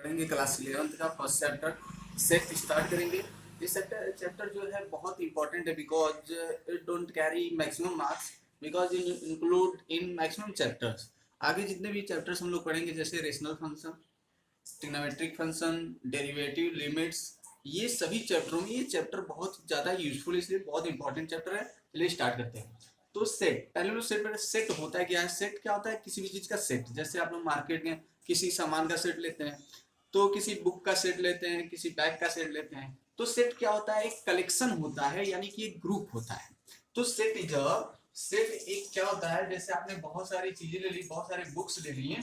पढ़ेंगे class 11th का first chapter set start करेंगे। ये चैप्टर जो है बहुत इंपॉर्टेंट है because it don't carry maximum marks because include in maximum chapters. आगे जितने भी चैप्टर्स हम लोग पढ़ेंगे जैसे rational function, trigonometric function, derivative, limits, ये सभी चैप्टरों में ये चैप्टर बहुत ज़्यादा यूजफुल इसलिए बहुत इंपॉर्टेंट चैप्टर है। चलिए स्टार्ट करते हैं। तो सेट, पहले लोग सेट होता है क्या है? सेट क्या होता है? किसी भी चीज़ का सेट। जैसे आप लोग मार्केट में किसी सामान का सेट लेते हैं, तो किसी बुक का सेट लेते हैं, किसी बैग का सेट लेते हैं। तो सेट क्या होता है? एक कलेक्शन होता है, यानी कि एक ग्रुप होता है। तो सेट एक क्या होता है? जैसे आपने बहुत सारी चीजें ले ली, बहुत सारे बुक्स ले लिए,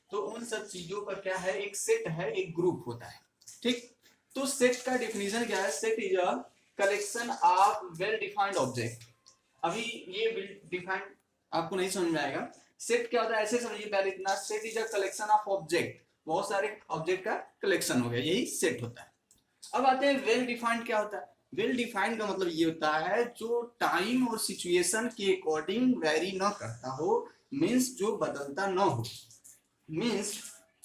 तो उन सब चीजों का क्या है? एक सेट है, एक ग्रुप होता है। ठीक। तो सेट का डिफिनीशन क्या है? Set is a collection of well defined object. अभी ये वेल डिफाइंड आपको नहीं समझ में आएगा। सेट क्या होता है ऐसे समझिए पहले इतना, set is a collection of object, बहुत सारे ऑब्जेक्ट का कलेक्शन हो गया, यही सेट होता है। अब आते हैं वेल डिफाइंड क्या होता है? वेल डिफाइंड का मतलब ये होता है जो टाइम और सिचुएशन के अकॉर्डिंग वेरी ना करता हो, मीन्स जो बदलता ना हो। मीन्स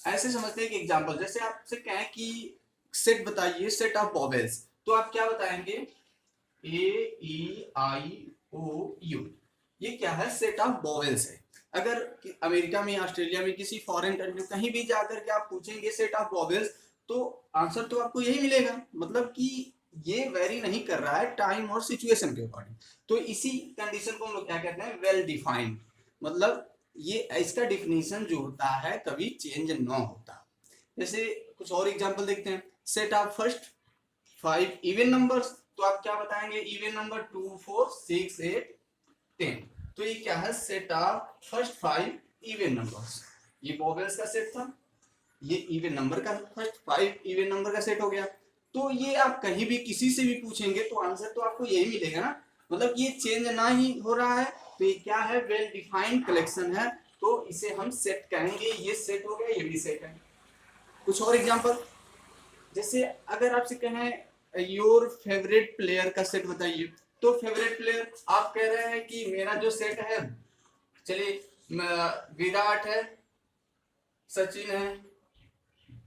ऐसे समझते हैं कि एग्जांपल जैसे आपसे कहें कि सेट बताइए, सेट ऑफ वॉवेल्स, तो आप क्या बताएंगे? ए ई आई ओ यू, ये क्या है? सेट ऑफ वॉवेल्स है। अगर अमेरिका में, ऑस्ट्रेलिया में, किसी फॉरेन कंट्री कहीं भी जाकर के आप पूछेंगे सेट ऑफ वॉवेल्स, तो आंसर तो आपको यही मिलेगा। मतलब कि ये वेरी नहीं कर रहा है टाइम और सिचुएशन के अकॉर्डिंग। तो इसी कंडीशन को हम लोग क्या कहते हैं? Well defined. मतलब ये इसका डिफिनीशन जो होता है कभी चेंज ना होता। जैसे कुछ और एग्जांपल देखते हैं। Set of first 5 even numbers, तो आप क्या बताएंगे? Even number 2 4 6 8 10। तो ये क्या है? Set of first 5 even numbers. ये वॉवेल्स का सेट था, ये इवन नंबर का फर्स्ट 5 इवन नंबर का सेट हो गया। तो ये आप कहीं भी किसी से भी पूछेंगे तो आंसर तो आपको यही मिलेगा ना। मतलब ये चेंज ना ही हो रहा है, तो ये क्या है? वेल डिफाइंड कलेक्शन है, तो इसे हम सेट कहेंगे। ये सेट हो गया, ये भी सेट है। कुछ और एग्जांपल, जैसे अगर आपसे कहें योर फेवरेट प्लेयर का सेट बताइए, तो फेवरेट प्लेयर आप कह रहे हैं कि मेरा जो सेट है, चलिए विराट है, सचिन है,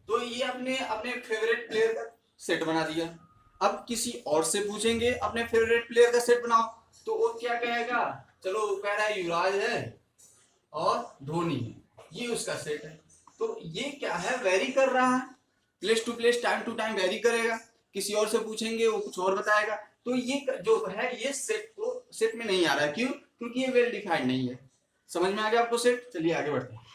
तो ये अपने अपने फेवरेट प्लेयर का सेट बना दिया। अब किसी और से पूछेंगे अपने फेवरेट प्लेयर का सेट बनाओ, तो वो क्या कहेगा? चलो वो कह रहा है युवराज है और धोनी है, ये उसका सेट है। तो ये क्या है? वेरी कर रहा है, place to place, time to time vary करेगा। किसी और से पूछेंगे वो कुछ और बताएगा। तो ये जो है ये सेट में नहीं आ रहा है। क्यों? क्योंकि ये वेल डिफाइंड नहीं है। समझ में आ गया आपको सेट? चलिए आगे बढ़ते हैं।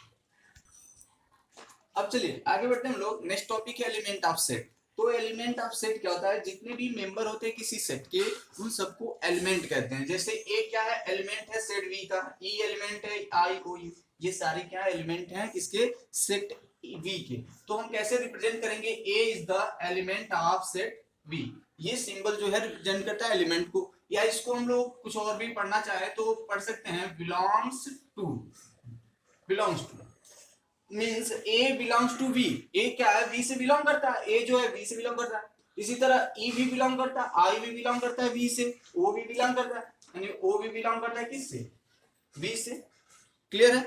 अब चलिए आगे बढ़ते हैं हम लोग। नेक्स्ट टॉपिक है एलिमेंट ऑफ सेट। तो एलिमेंट ऑफ सेट क्या होता है? जितने भी मेंबर होते हैं किसी सेट के, उन सबको एलिमेंट कहते हैं। जैसे ए क्या है? एलिमेंट है सेट वी का। ई एलिमेंट है आई ओ यू, ये सारे क्या एलिमेंट हैं किसके? सेट वी के। तो हम कैसे रिप्रेजेंट करेंगे? A is the element of set V. ये सिंबल जो है रिप्रेजेंट करता है एलिमेंट को। या इसको हम लोग कुछ और भी पढ़ना चाहे तो पढ़ सकते हैं, belongs to. Belongs to means A belongs to V. A क्या है? वी से बिलोंग करता है। ए जो है वी से बिलोंग करता है। इसी तरह ई भी बिलोंग करता है, आई भी बिलोंग करता है वी से, ओ भी बिलोंग करता है, यानी ओ भी बिलोंग करता है किससे? वी से। क्लियर है?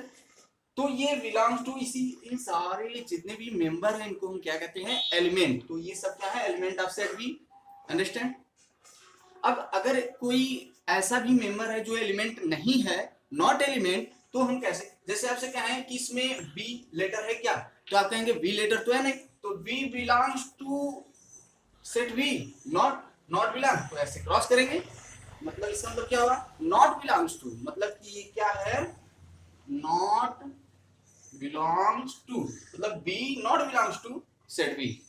तो ये बिलोंग्स टू, इसी इन सारे जितने भी मेंबर हैं इनको हम क्या कहते हैं? एलिमेंट। तो ये सब क्या है? Element of set V. Understand? अब अगर कोई ऐसा भी मेंबर है जो एलिमेंट नहीं है, नॉट एलिमेंट, तो हम कैसे? जैसे आपसे कहें कि इसमें बी लेटर है क्या, तो आप कहेंगे बी लेटर तो है नहीं, तो B belongs to set V, not not belong, तो ऐसे क्रॉस करेंगे। मतलब इसका मतलब क्या होगा? नॉट बिलोंग्स टू, मतलब कि ये क्या है? नॉट बिलोंग्स टू, मतलब B not belongs to set V,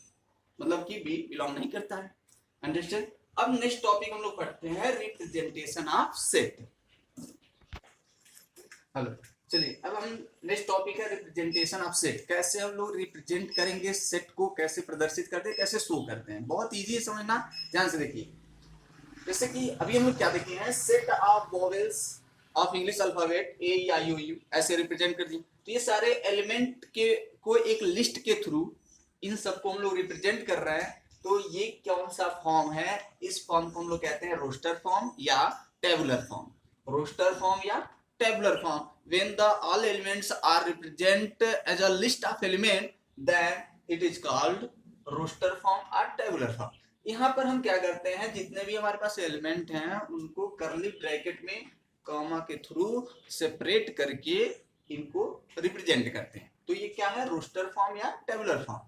मतलब कि बी बिलोंग नहीं करता है। अंडरस्टैंड? अब नेक्स्ट टॉपिक हम लोग पढ़ते हैं, रिप्रेजेंटेशन ऑफ सेट। हेलो, चलिए अब हम नेक्स्ट टॉपिक है रिप्रेजेंटेशन ऑफ सेट। कैसे हम लोग रिप्रेजेंट करेंगे सेट को, कैसे प्रदर्शित करते हैं, कैसे शो करते हैं। बहुत इजी है समझना, ध्यान से देखिए। जैसे कि अभी हम लोग क्या देखे हैं? Set of vowels of English alphabet A E I O U, ऐसे रिप्रेजेंट कर दिए। तो ये सारे एलिमेंट के को एक लिस्ट के थ्रू इन सबको हम लोग रिप्रेजेंट कर रहे हैं। तो ये कौन सा फॉर्म है? इस फॉर्म को हम लोग कहते हैं रोस्टर फॉर्म या टेबुलर फॉर्म। रोस्टर फॉर्म या tabular form. When the all elements are represented as a list of element, then it is called roster form और टेबुलर फॉर्म। यहाँ पर हम क्या करते हैं, जितने भी हमारे पास एलिमेंट हैं उनको कर्ली ब्रैकेट में कॉमा के थ्रू सेपरेट करके इनको रिप्रेजेंट करते हैं। तो ये क्या है, रोस्टर फॉर्म या टेबुलर फॉर्म।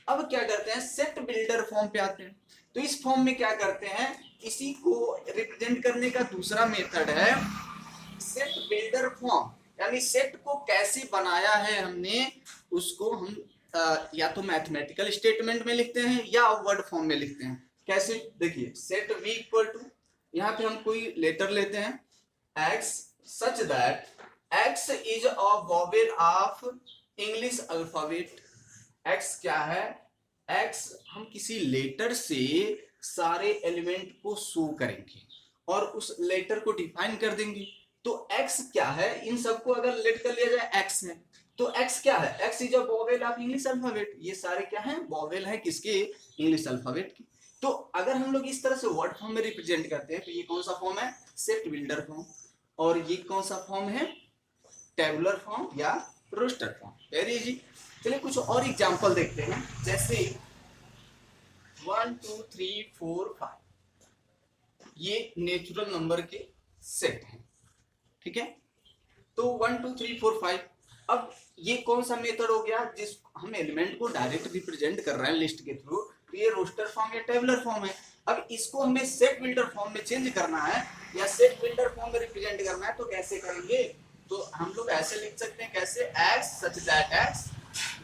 अब क्या करते हैं, सेट बिल्डर फॉर्म पे आते हैं। तो इस फॉर्म में क्या करते हैं, इसी को रिप्रेजेंट करने का दूसरा मेथड है सेट बिल्डर फॉर्म। यानी सेट को कैसे बनाया है हमने, उसको हम या तो मैथमेटिकल स्टेटमेंट में लिखते हैं या वर्ड फॉर्म में लिखते हैं। कैसे, देखिए सेट v इक्वल टू, यहाँ पे हम कोई लेटर लेते हैं x such that x is a vowel of English alphabet. x क्या है, x हम किसी लेटर से सारे एलिमेंट को शो करेंगे और उस लेटर को डिफाइन कर देंगे। तो x क्या है, इन सबको अगर लेट कर लिया जाए x है, तो x क्या है, x is a vowel of English alphabet. ये सारे क्या है, वोवेल है किसके, इंग्लिश अल्फाबेट की। तो अगर हम लोग इस तरह से वर्ड फॉर्म में रिप्रेजेंट करते हैं तो ये कौन सा फॉर्म है, सेट बिल्डर फॉर्म। और ये कौन सा फॉर्म है, टेबुलर फॉर्म या रोस्टर फॉर्म। Very easy. चलिए कुछ और एग्जांपल देखते हैं, जैसे 1 2 3 4 5 ये नेचुरल नंबर के सेट हैं, ठीक है। तो 1 2 3 4 5, अब ये कौन सा मेथड हो गया, जिस हम एलिमेंट को डायरेक्ट रिप्रेजेंट कर रहे हैं लिस्ट के थ्रू, तो ये रोस्टर फॉर्म या टेबुलर फॉर्म है। अब इसको हमें सेट बिल्डर फॉर्म में चेंज करना है या सेट बिल्डर फॉर्म में रिप्रेजेंट करना है, तो कैसे करेंगे, तो हम लोग ऐसे लिख सकते हैं, कैसे, एक्स सच दैट एक्स,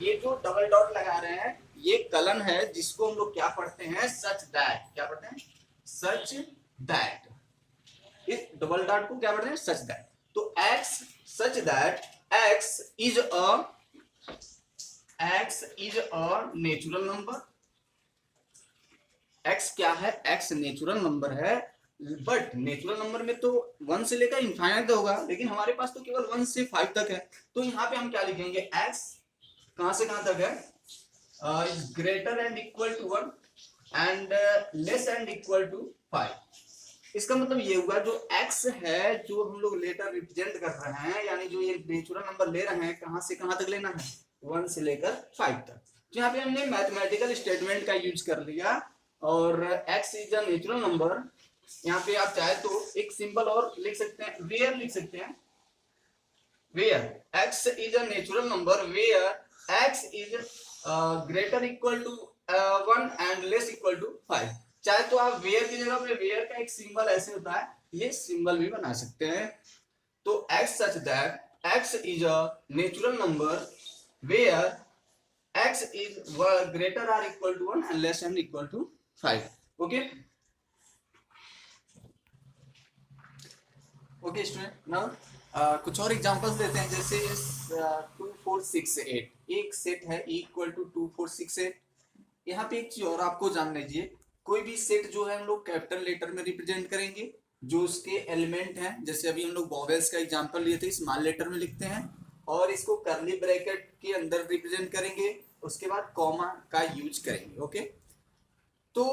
ये जो डबल डॉट लगा रहे हैं ये कलन है जिसको हम लोग क्या पढ़ते हैं, सच दैट, क्या पढ़ते हैं, सच दैट। इस डबल डॉट को क्या पढ़ते हैं, सच दैट। तो x such that X is a natural number. x क्या है, x नेचुरल नंबर है, बट नेचुरल नंबर में तो 1 से लेकर इनफाइनाइट होगा, लेकिन हमारे पास तो केवल 1 से 5 तक है। तो यहाँ पे हम क्या लिखेंगे, x कहां से कहां तक है, greater and equal to 1 and less and equal to 5। इसका मतलब ये हुआ जो x है जो हम लोग लेटर रिप्रेजेंट कर रहे हैं, यानी जो ये नेचुरल नंबर ले रहे हैं, कहां से कहां तक लेना है, 1 से लेकर 5 तक। तो यहाँ पे हमने मैथमेटिकल स्टेटमेंट का यूज कर लिया और x is a natural number. यहाँ पे आप चाहे तो एक सिंबल और लिख सकते हैं, वेयर लिख सकते हैं, where x is a natural number, where x is greater equal to 1 and less equal to 5। चाहे तो आप वेयर की जगह पे वेयर का एक सिंबल ऐसे होता है, ये सिंबल भी बना सकते हैं। तो x such that x is a natural number where x is greater or equal to 1 and less than equal to 5. Okay. Okay student, now कुछ और एग्जांपल्स देते हैं, जैसे 2 4 6 8 एक सेट है इक्वल टू 2 4 6 8। यहाँ पे एक चीज और आपको जान लीजिए, कोई भी सेट जो है हम लोग कैपिटल लेटर में रिप्रेजेंट करेंगे, जो उसके एलिमेंट हैं, जैसे अभी हम लोग वॉवेल्स का एग्जांपल लिए थे, स्मॉल लेटर में लिखते हैं और इसको कर्ली ब्रैकेट के अंदर रिप्रेजेंट करेंगे, उसके बाद कॉमा का यूज करेंगे। ओके, तो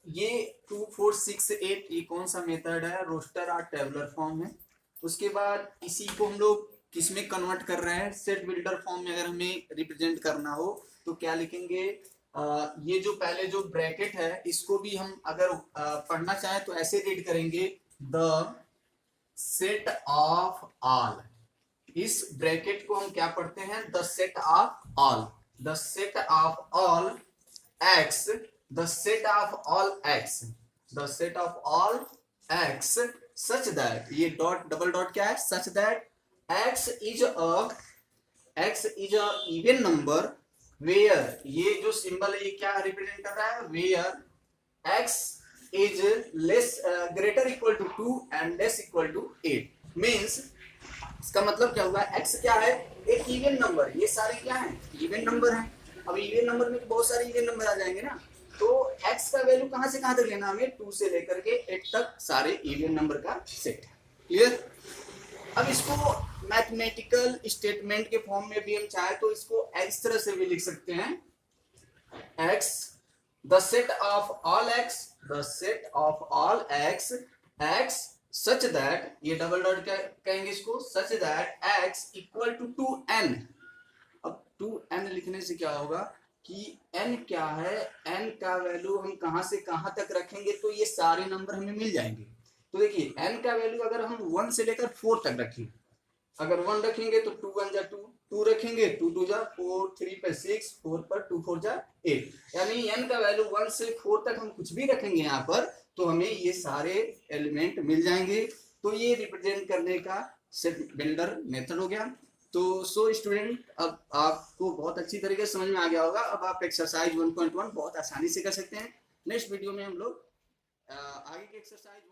ये 2 4 6 8 ये कौन सा मेथड है, रोस्टर और टेबुलर फॉर्म है। उसके बाद इसी को हम लोग किस में कन्वर्ट कर रहे हैं, सेट बिल्डर फॉर्म में। अगर हमें रिप्रेजेंट करना हो तो क्या लिखेंगे, ये जो पहले जो ब्रैकेट है इसको भी हम अगर पढ़ना चाहें तो ऐसे रीड करेंगे, द सेट ऑफ ऑल। इस ब्रैकेट को हम क्या पढ़ते हैं, the set of all, the set of all X, the set of all X, the set of all X such that, ये डॉट डबल डॉट क्या है, such that X is a even number where, ये जो symbol है ये क्या represent कर रहा है, where X is less greater equal to 2 and less equal to 8। Means इसका मतलब क्या हुआ, x क्या है, एक इवन नंबर, ये सारे क्या हैं, इवन नंबर हैं। अब इवन नंबर में तो बहुत सारे इवन नंबर आ जाएंगे ना, तो x का वैल्यू कहां से कहां तक लेना, हमें 2 से लेकर के 8 तक सारे इवन नंबर का सेट है। क्लियर। अब इसको मैथमेटिकल स्टेटमेंट के फॉर्म में भी हम चाहे तो इसको इस तरह से भी लिख सकते हैं, x the set of all x, the set of all x, x such that, ये डबल डॉट क्या कहेंगे इसको, such that x equal to 2n। अब 2n लिखने से क्या होगा, कि n क्या है, n का वैल्यू हम कहां से कहां तक रखेंगे तो ये सारे नंबर हमें मिल जाएंगे। तो देखिए n का वैल्यू अगर हम 1 से लेकर 4 तक रखेंगे, अगर 1 रखेंगे तो 2 1 जा 2, 2 रखेंगे 2 2 जा 4, 3 पर 6, 4 पर 2 4 जा 8, यानी n का वैल्यू 1 से 4 तक हम कुछ भी रखेंगे यहाँ पर तो हमें ये सारे एलिमेंट मिल जाएंगे। तो ये रिप्रेजेंट करने का सेट बिल्डर मेथड हो गया। तो सो स्टूडेंट, अब आपको बहुत अच्छी तरीके से समझ में आ गया होगा। अब आप एक्सरसाइज 1.1 बहुत आसानी से कर सकते हैं। नेक्स्ट वीडियो में हम लोग आगे की एक्सरसाइज